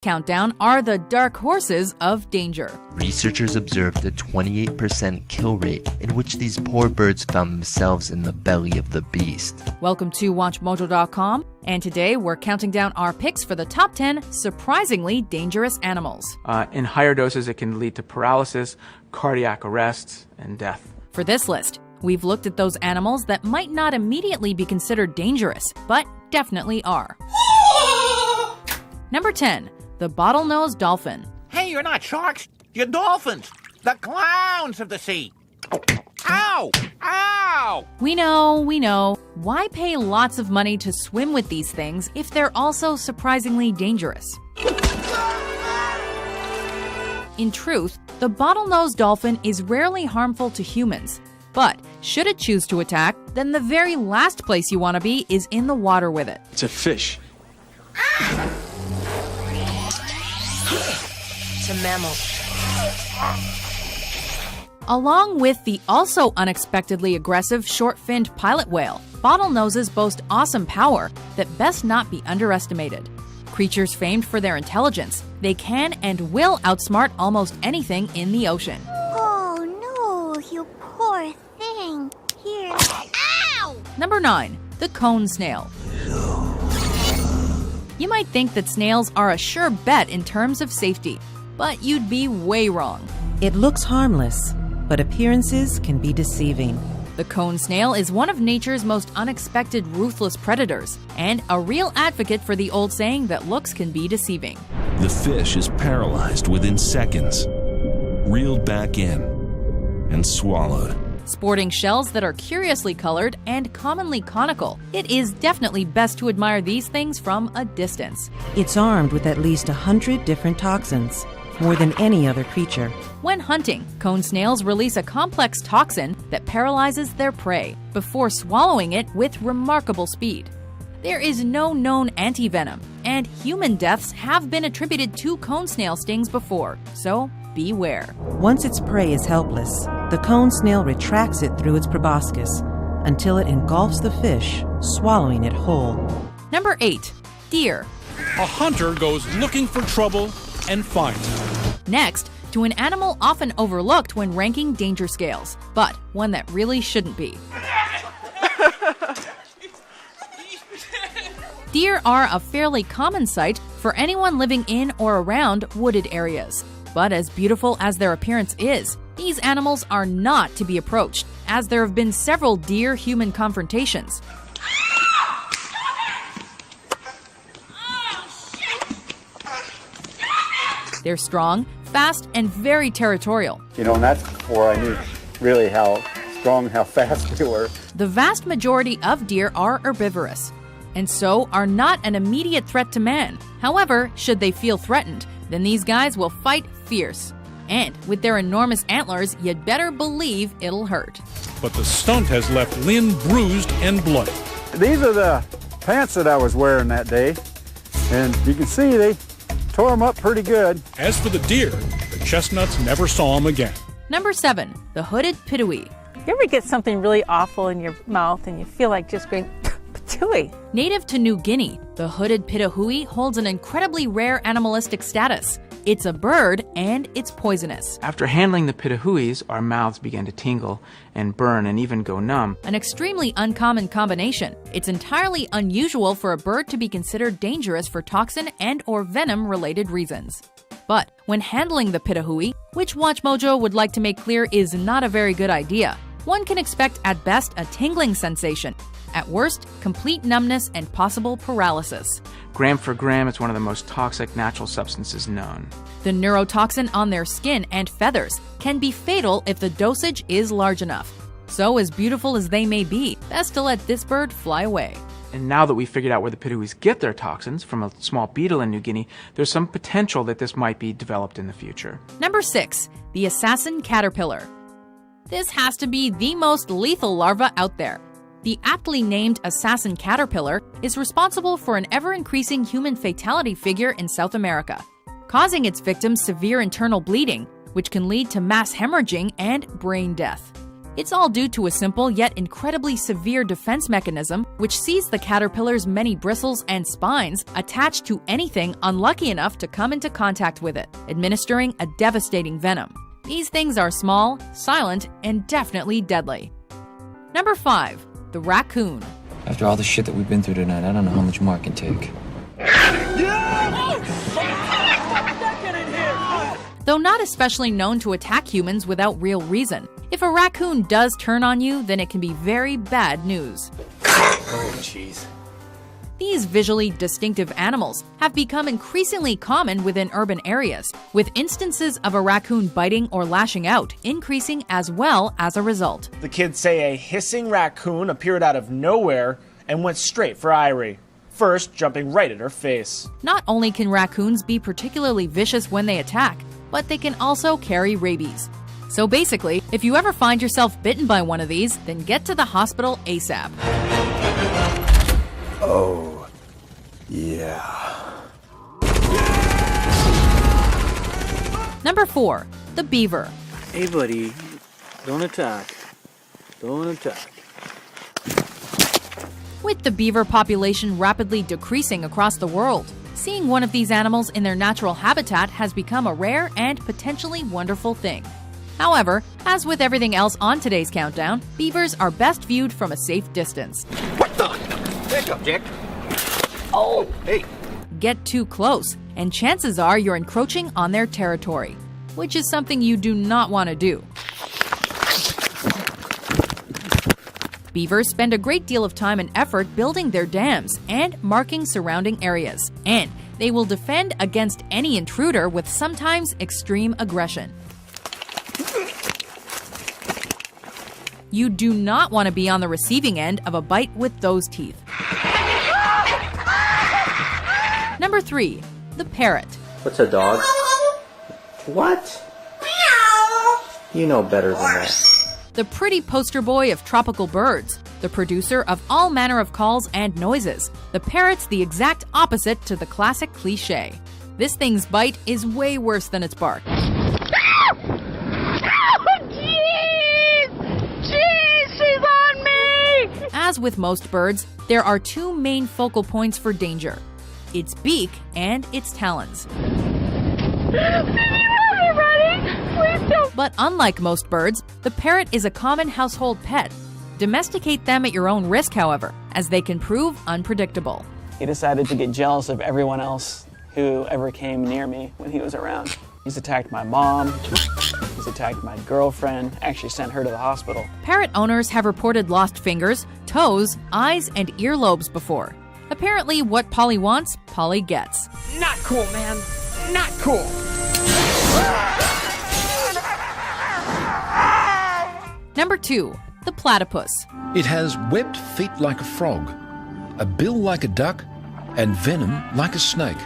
countdown are the dark horses of danger. Researchers observed a 28% kill rate in which these poor birds found themselves in the belly of the beast. Welcome to WatchMojo.com, and today we're counting down our picks for the top 10 surprisingly dangerous animals. In higher doses, it can lead to paralysis, cardiac arrest, and death. For this list, we've looked at those animals that might not immediately be considered dangerous, but definitely are. Number 10. The bottlenose dolphin. Hey, you're not sharks, you're dolphins. The clowns of the sea. Ow! Ow! We know. Why pay lots of money to swim with these things if they're also surprisingly dangerous? In truth, the bottlenose dolphin is rarely harmful to humans. But should it choose to attack, then the very last place you want to be is in the water with it. It's a fish. It's a mammal. Along with the also unexpectedly aggressive short-finned pilot whale, bottlenoses boast awesome power that best not be underestimated. Creatures famed for their intelligence, they can and will outsmart almost anything in the ocean. Oh no, you poor thing. Here. Ow! Number 9. The cone snail. You might think that snails are a sure bet in terms of safety, but you'd be way wrong. It looks harmless, but appearances can be deceiving. The cone snail is one of nature's most unexpected ruthless predators, and a real advocate for the old saying that looks can be deceiving. The fish is paralyzed within seconds, reeled back in, and swallowed. Sporting shells that are curiously colored and commonly conical, it is definitely best to admire these things from a distance. It's armed with at least 100 different toxins, more than any other creature. When hunting, cone snails release a complex toxin that paralyzes their prey before swallowing it with remarkable speed. There is no known antivenom, and human deaths have been attributed to cone snail stings before, so beware. Once its prey is helpless, the cone snail retracts it through its proboscis until it engulfs the fish, swallowing it whole. Number 8. Deer. A hunter goes looking for trouble and finds it. Next, to an animal often overlooked when ranking danger scales, but one that really shouldn't be. Deer are a fairly common sight for anyone living in or around wooded areas. But as beautiful as their appearance is, these animals are not to be approached, as there have been several deer-human confrontations. They're strong, fast, and very territorial. And that's before I knew really how strong, how fast they were. The vast majority of deer are herbivorous, and so are not an immediate threat to man. However, should they feel threatened, then these guys will fight fierce. And with their enormous antlers, you'd better believe it'll hurt. But the stunt has left Lynn bruised and bloody. These are the pants that I was wearing that day. And you can see they tore them up pretty good. As for the deer, the chestnuts never saw him again. Number 7. The hooded pitui. You ever get something really awful in your mouth and you feel like just going, patooey? Native to New Guinea, the hooded pitahui holds an incredibly rare animalistic status. It's a bird, and it's poisonous. After handling the pitahuis, our mouths began to tingle and burn and even go numb. An extremely uncommon combination. It's entirely unusual for a bird to be considered dangerous for toxin and or venom-related reasons. But when handling the pitahui, which WatchMojo would like to make clear is not a very good idea, one can expect at best a tingling sensation. At worst, complete numbness and possible paralysis. Gram for gram, it's one of the most toxic natural substances known. The neurotoxin on their skin and feathers can be fatal if the dosage is large enough. So as beautiful as they may be, best to let this bird fly away. And now that we've figured out where the pitahuis get their toxins, from a small beetle in New Guinea, there's some potential that this might be developed in the future. Number 6. The assassin caterpillar. This has to be the most lethal larva out there. The aptly named assassin caterpillar is responsible for an ever-increasing human fatality figure in South America, causing its victims severe internal bleeding, which can lead to mass hemorrhaging and brain death. It's all due to a simple yet incredibly severe defense mechanism which sees the caterpillar's many bristles and spines attached to anything unlucky enough to come into contact with it, administering a devastating venom. These things are small, silent, and definitely deadly. Number 5. The raccoon. After all the shit that we've been through tonight, I don't know how much more I can take. Though not especially known to attack humans without real reason, if a raccoon does turn on you, then it can be very bad news. Oh, jeez. These visually distinctive animals have become increasingly common within urban areas, with instances of a raccoon biting or lashing out increasing as well as a result. The kids say a hissing raccoon appeared out of nowhere and went straight for Irie, first jumping right at her face. Not only can raccoons be particularly vicious when they attack, but they can also carry rabies. So basically, if you ever find yourself bitten by one of these, then get to the hospital ASAP. Oh, yeah. Number 4. The beaver. Hey, buddy. Don't attack. Don't attack. With the beaver population rapidly decreasing across the world, seeing one of these animals in their natural habitat has become a rare and potentially wonderful thing. However, as with everything else on today's countdown, beavers are best viewed from a safe distance. What the? Back up, Jack. Oh, hey. Get too close, and chances are you're encroaching on their territory, which is something you do not want to do. Beavers spend a great deal of time and effort building their dams and marking surrounding areas, and they will defend against any intruder with sometimes extreme aggression. You do not want to be on the receiving end of a bite with those teeth. Number 3. The parrot. What's a dog? What? You know better than that. The pretty poster boy of tropical birds, the producer of all manner of calls and noises, the parrot's the exact opposite to the classic cliché. This thing's bite is way worse than its bark. As with most birds, there are two main focal points for danger: its beak and its talons. But unlike most birds, the parrot is a common household pet. Domesticate them at your own risk, however, as they can prove unpredictable. He decided to get jealous of everyone else who ever came near me when he was around. He's attacked my mom. He's attacked my girlfriend, actually sent her to the hospital. Parrot owners have reported lost fingers, toes, eyes, and earlobes before. Apparently, what Polly wants, Polly gets. Not cool, man. Not cool. Number 2. The platypus. It has webbed feet like a frog, a bill like a duck, and venom like a snake.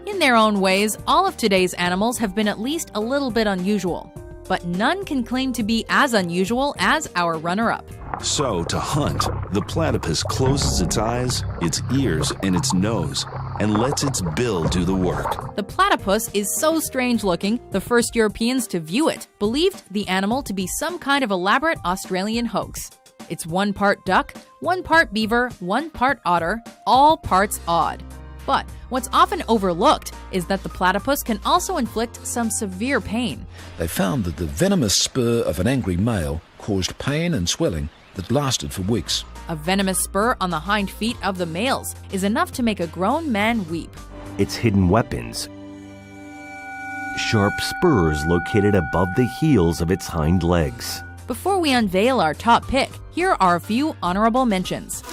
In their own ways, all of today's animals have been at least a little bit unusual. But none can claim to be as unusual as our runner-up. So, to hunt, the platypus closes its eyes, its ears, and its nose, and lets its bill do the work. The platypus is so strange-looking, the first Europeans to view it believed the animal to be some kind of elaborate Australian hoax. It's one part duck, one part beaver, one part otter, all parts odd. But what's often overlooked is that the platypus can also inflict some severe pain. They found that the venomous spur of an angry male caused pain and swelling that lasted for weeks. A venomous spur on the hind feet of the males is enough to make a grown man weep. Its hidden weapons: sharp spurs located above the heels of its hind legs. Before we unveil our top pick, here are a few honorable mentions.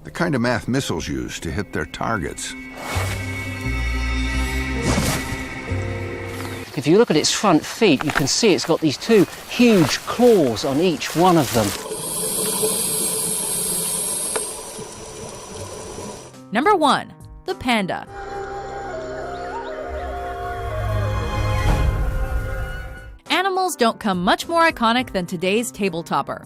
The kind of math missiles use to hit their targets. If you look at its front feet, you can see it's got these two huge claws on each one of them. Number 1. The panda. Animals don't come much more iconic than today's table topper.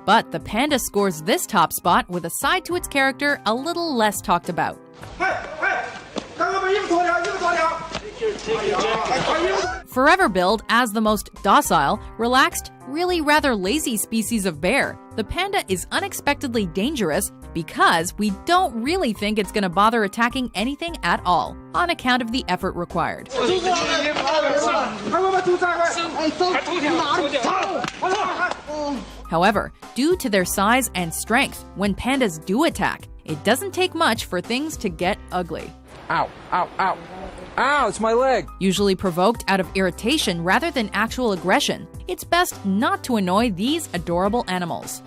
But the panda scores this top spot with a side to its character a little less talked about. Forever billed as the most docile, relaxed, really rather lazy species of bear, the panda is unexpectedly dangerous because we don't really think it's going to bother attacking anything at all, on account of the effort required. However, due to their size and strength, when pandas do attack, it doesn't take much for things to get ugly. Ow, ow, ow. Ow, it's my leg. Usually provoked out of irritation rather than actual aggression, it's best not to annoy these adorable animals.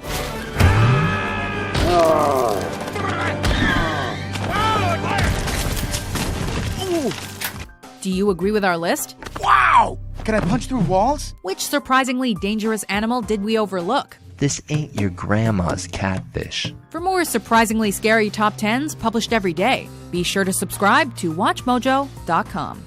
Do you agree with our list? Wow! Can I punch through walls? Which surprisingly dangerous animal did we overlook? This ain't your grandma's catfish. For more surprisingly scary top 10s published every day, be sure to subscribe to WatchMojo.com.